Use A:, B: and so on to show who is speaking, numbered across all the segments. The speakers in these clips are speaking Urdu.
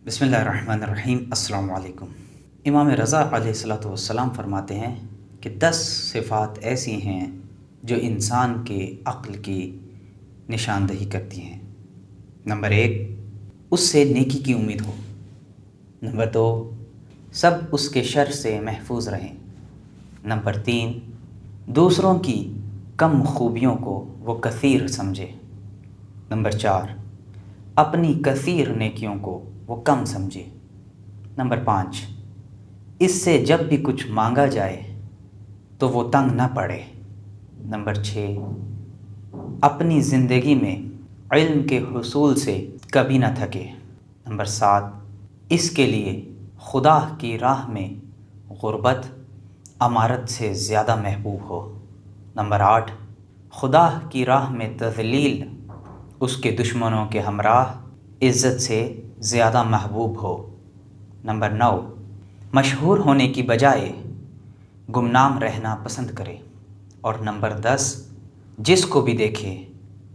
A: بسم اللہ الرحمن الرحیم۔ السلام علیکم۔ امام رضا علیہ السلام فرماتے ہیں کہ 10 صفات ایسی ہیں جو انسان کے عقل کی نشاندہی کرتی ہیں۔ نمبر 1، اس سے نیکی کی امید ہو۔ نمبر 2، سب اس کے شر سے محفوظ رہیں۔ نمبر 3، دوسروں کی کم خوبیوں کو وہ کثیر سمجھے۔ نمبر 4، اپنی کثیر نیکیوں کو وہ کم سمجھے۔ نمبر 5، اس سے جب بھی کچھ مانگا جائے تو وہ تنگ نہ پڑے۔ نمبر 6، اپنی زندگی میں علم کے حصول سے کبھی نہ تھکے۔ نمبر 7، اس کے لیے خدا کی راہ میں غربت امارت سے زیادہ محبوب ہو۔ نمبر 8، خدا کی راہ میں تذلیل اس کے دشمنوں کے ہمراہ عزت سے زیادہ محبوب ہو۔ نمبر 9، مشہور ہونے کی بجائے گمنام رہنا پسند کرے۔ اور نمبر 10، جس کو بھی دیکھے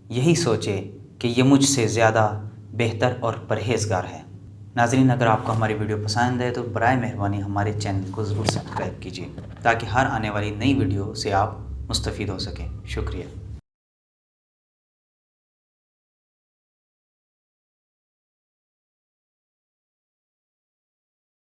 A: یہی سوچے کہ یہ مجھ سے زیادہ بہتر اور پرہیزگار ہے۔ ناظرین، اگر آپ کو ہماری ویڈیو پسند ہے تو برائے مہربانی ہمارے چینل کو ضرور سبسکرائب کیجیے تاکہ ہر آنے والی نئی ویڈیو سے آپ مستفید ہو سکیں۔ شکریہ۔